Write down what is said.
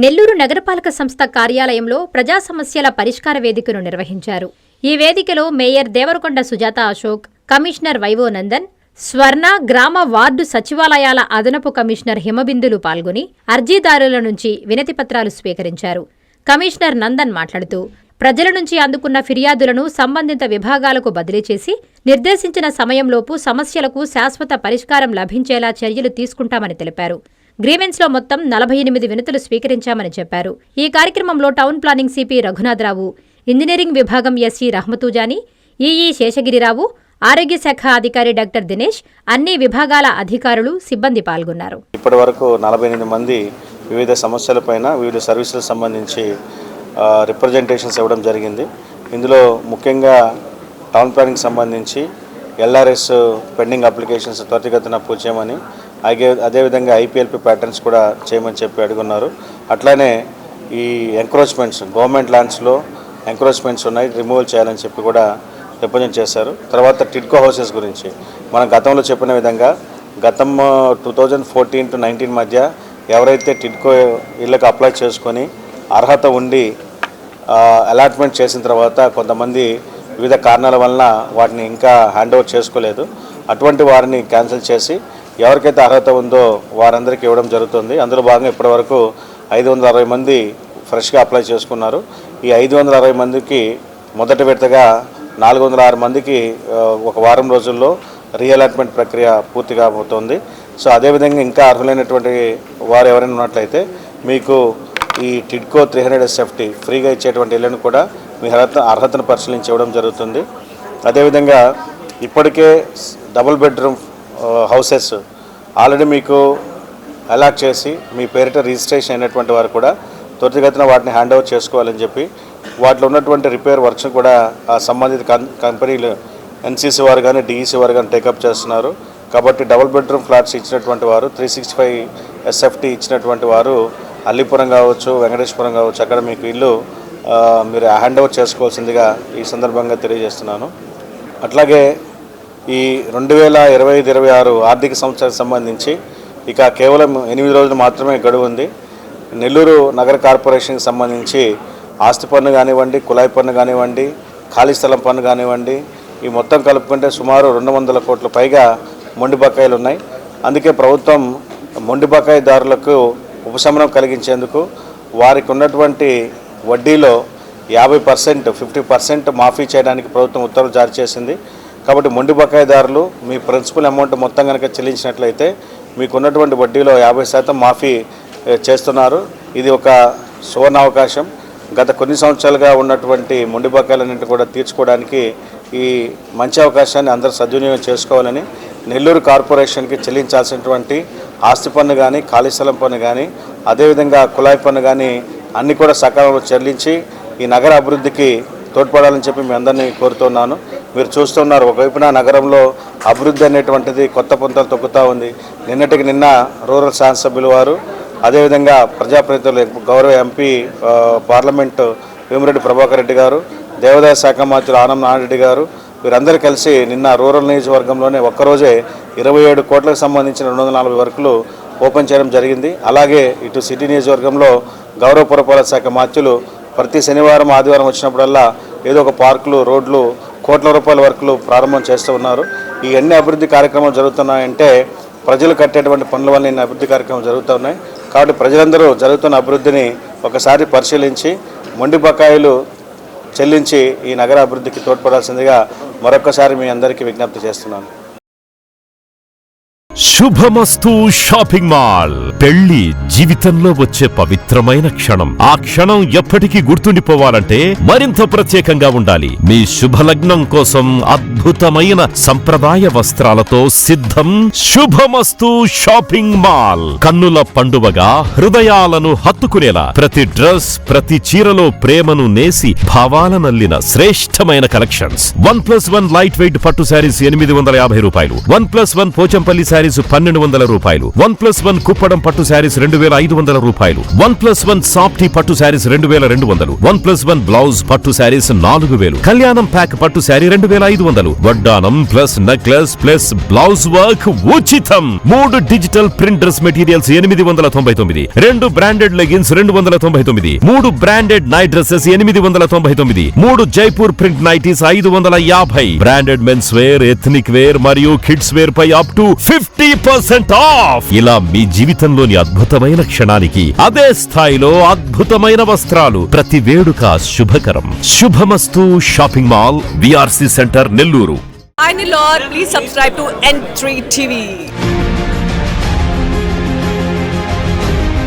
నెల్లూరు నగరపాలక సంస్థ కార్యాలయంలో ప్రజా సమస్యల పరిష్కార వేదికను నిర్వహించారు. ఈ వేదికలో మేయర్ దేవరకొండ సుజాత అశోక్, కమిషనర్ వైవో నందన్, స్వర్ణ గ్రామ వార్డు సచివాలయాల అదనపు కమిషనర్ హిమబిందులు పాల్గొని అర్జీదారుల నుంచి వినతిపత్రాలు స్వీకరించారు. కమిషనర్ నందన్ మాట్లాడుతూ, ప్రజల నుంచి అందుకున్న ఫిర్యాదులను సంబంధిత విభాగాలకు బదిలీ చేసి నిర్దేశించిన సమయంలోపు సమస్యలకు శాశ్వత పరిష్కారం లభించేలా చర్యలు తీసుకుంటామని తెలిపారు. గ్రీవెన్స్లో మొత్తం 48 వినతులు స్వీకరించామని చెప్పారు. ఈ కార్యక్రమంలో town planning CP Raghunatha Rao, engineering విభాగం ఎస్సీ రహమతుజానీ, ఈఈ శేషగిరిరావు, ఆరోగ్య శాఖ అధికారి డాక్టర్ దినేష్, అన్ని విభాగాల అధికారులు, సిబ్బంది పాల్గొన్నారు. ఇప్పటి వరకు 48 మంది వివిధ సమస్యలపైన వివిధ సర్వీసులకు సంబంధించి రిప్రజెంటేషన్స్ ఇవ్వడం జరిగింది. ఇందులో ముఖ్యంగా టౌన్ ప్లానింగ్ సంబంధించి ఎల్ఆర్ఎస్ పెండింగ్ అప్లికేషన్స్ త్వరితగతిన పూర్తి చేయమని, అదేవిధంగా ఐపీఎల్పీ ప్యాటర్న్స్ కూడా చేయమని చెప్పి అడుగున్నారు. అట్లానే ఈ ఎంక్రోచ్మెంట్స్, గవర్నమెంట్ ల్యాండ్స్లో ఎంక్రోచ్మెంట్స్ ఉన్నాయి, రిమూవల్ చేయాలని చెప్పి కూడా రిప్రజెంట్ చేశారు. తర్వాత టిడ్కో హౌసెస్ గురించి మనం గతంలో చెప్పిన విధంగా 2014 to 19 మధ్య ఎవరైతే టిడ్కో ఇళ్లకు అప్లై చేసుకొని అర్హత ఉండి అలాట్మెంట్ చేసిన తర్వాత కొంతమంది వివిధ కారణాల వలన వాటిని ఇంకా హ్యాండ్ ఓవర్ చేసుకోలేదు. అటువంటి వారిని క్యాన్సిల్ చేసి ఎవరికైతే అర్హత ఉందో వారందరికీ ఇవ్వడం జరుగుతుంది. అందులో భాగంగా ఇప్పటివరకు 560 మంది ఫ్రెష్గా అప్లై చేసుకున్నారు. ఈ 560 మందికి మొదటి విడతగా 406 మందికి ఒక వారం రోజుల్లో రీఅలాట్మెంట్ ప్రక్రియ పూర్తిగా అవుతుంది. సో అదేవిధంగా ఇంకా అర్హులైనటువంటి వారు ఎవరైనా ఉన్నట్లయితే మీకు ఈ టిడ్కో 300 SFT ఫ్రీగా ఇచ్చేటువంటి ఇళ్లను కూడా మీ అర్హతను పరిశీలించి ఇవ్వడం జరుగుతుంది. అదేవిధంగా ఇప్పటికే డబుల్ బెడ్రూమ్ హౌసెస్ ఆల్రెడీ మీకు అలాట్ చేసి మీ పేరిట రిజిస్ట్రేషన్ అయినటువంటి వారు కూడా త్వరితగతిన వాటిని హ్యాండ్ ఓవర్ చేసుకోవాలని చెప్పి వాటిలో ఉన్నటువంటి రిపేర్ వర్క్స్ కూడా ఆ సంబంధిత కంపెనీలు ఎన్సీసీ వారు కానీ డిఈసీ వారు కానీ టేకప్ చేస్తున్నారు. కాబట్టి డబుల్ బెడ్రూమ్ ఫ్లాట్స్ ఇచ్చినటువంటి వారు 365 SFT ఇచ్చినటువంటి వారు అల్లిపురం కావచ్చు, వెంకటేశ్వరం కావచ్చు, అక్కడ మీకు ఇల్లు మీరు హ్యాండ్ ఓవర్ చేసుకోవాల్సిందిగా ఈ సందర్భంగా తెలియజేస్తున్నాను. అట్లాగే ఈ 2025-26 ఆర్థిక సంవత్సరానికి సంబంధించి ఇక కేవలం 8 రోజులు మాత్రమే గడువు ఉంది. నెల్లూరు నగర కార్పొరేషన్కి సంబంధించి ఆస్తి పన్ను కానివ్వండి, కుళాయి పన్ను కానివ్వండి, ఖాళీ స్థలం పన్ను కానివ్వండి, ఈ మొత్తం కలుపుకుంటే సుమారు 200 కోట్ల పైగా మొండి బకాయిలు ఉన్నాయి. అందుకే ప్రభుత్వం మొండి బకాయిదారులకు ఉపశమనం కలిగించేందుకు వారికి ఉన్నటువంటి వడ్డీలో 50%, 50% మాఫీ చేయడానికి ప్రభుత్వం ఉత్తర్వులు జారీ చేసింది. కాబట్టి మొండి బకాయిదారులు మీ ప్రిన్సిపల్ అమౌంట్ మొత్తం కనుక చెల్లించినట్లయితే మీకు ఉన్నటువంటి వడ్డీలో 50% మాఫీ చేస్తున్నారు. ఇది ఒక సువర్ణ అవకాశం. గత కొన్ని సంవత్సరాలుగా ఉన్నటువంటి మొండి బకాయిలన్నింటినీ కూడా తీర్చుకోవడానికి ఈ మంచి అవకాశాన్ని అందరూ సద్వినియోగం చేసుకోవాలని, నెల్లూరు కార్పొరేషన్కి చెల్లించాల్సినటువంటి ఆస్తి పన్ను కానీ, ఖాళీ స్థలం పన్ను కానీ, అదేవిధంగా కుళాయి పన్ను కానీ అన్నీ కూడా సకాలంలో చెల్లించి ఈ నగర అభివృద్ధికి తోడ్పడాలని చెప్పి మీ అందరినీ కోరుతున్నాను. మీరు చూస్తున్నారు, ఒకవైపున నగరంలో అభివృద్ధి అనేటువంటిది కొత్త పుంతలు తొక్కుతూ ఉంది. నిన్నటికి నిన్న రూరల్ శాసనసభ్యులు వారు, అదేవిధంగా ప్రజాప్రతినిధులు, గౌరవ ఎంపీ పార్లమెంటు వేమిరెడ్డి ప్రభాకర్ రెడ్డి గారు, దేవాదాయ శాఖ మంత్రులు ఆనం నారాయణరెడ్డి గారు, వీరందరూ కలిసి నిన్న రూరల్ నియోజకవర్గంలోనే ఒక్కరోజే 27 కోట్లకు సంబంధించిన 240 వర్కులు ఓపెన్ చేయడం జరిగింది. అలాగే ఇటు సిటీ నియోజకవర్గంలో గౌరవ పురపాలక శాఖ మంత్రులు ప్రతి శనివారం, ఆదివారం వచ్చినప్పుడల్లా ఏదో ఒక పార్కులు, రోడ్లు, కోట్ల రూపాయల వర్కులు ప్రారంభం చేస్తూ ఉన్నారు. ఈ అన్ని అభివృద్ధి కార్యక్రమాలు జరుగుతున్నాయంటే ప్రజలు కట్టేటువంటి పనుల వల్ల ఇన్ని అభివృద్ధి కార్యక్రమాలు జరుగుతూ ఉన్నాయి. కాబట్టి ప్రజలందరూ జరుగుతున్న అభివృద్ధిని ఒకసారి పరిశీలించి మొండి బకాయిలు చెల్లించి ఈ నగర అభివృద్ధికి తోడ్పడాల్సిందిగా మరొకసారి మీ అందరికీ విజ్ఞప్తి చేస్తున్నాను. శుభమస్తు షాపింగ్ మాల్. పెళ్లి జీవితంలో వచ్చే పవిత్రమైన క్షణం. ఆ క్షణం ఎప్పటికీ గుర్తుండిపోవాలంటే మరింత ప్రత్యేకంగా ఉండాలి. మీ శుభలగ్నం కోసం అద్భుతమైన సంప్రదాయ వస్త్రాలతో సిద్ధం శుభమస్తు షాపింగ్ మాల్. కన్నుల పండువగా హృదయాలను హత్తుకునేలా ప్రతి డ్రెస్, ప్రతి చీరలో ప్రేమను నేసి భావాలనల్లిన శ్రేష్టమైన కలెక్షన్స్. 1+1 లైట్ వెయిట్ పట్టు శారీస్ 850 రూపాయలు, 1+1 పోచంపల్లి శారీస్ రూపాయలు, 1+1 కుప్పడం పట్టు శారీస్ 2,500 రూపాయలు, 1+1 సాఫ్టీ పట్టు శారీస్ 2,200, 1+1 బ్లౌజ్ పట్టు శారీస్ 4,000, కళ్యాణం ప్యాక్ పట్టు శారీ 2,500, వడ్డానం plus necklace plus blouse work ఉచితం. 3 digital print dress materials 899, 2 branded leggings 299, 3 branded night dresses 899, 3 Jaipur print nighties 550, branded men's wear, ethnic wear మరియు కిడ్స్ వేర్ పై అప్ టు 50% ఆఫ్. ఇలా మీ జీవితంలోని అద్భుతమైన క్షణానికి అదే స్థాయిలో అద్భుతమైన వస్త్రాలు. ప్రతి వేడుక శుభకరం. శుభమస్తు shopping mall, VRC centre, Nellore. Hi Nilor, please subscribe to N3 TV.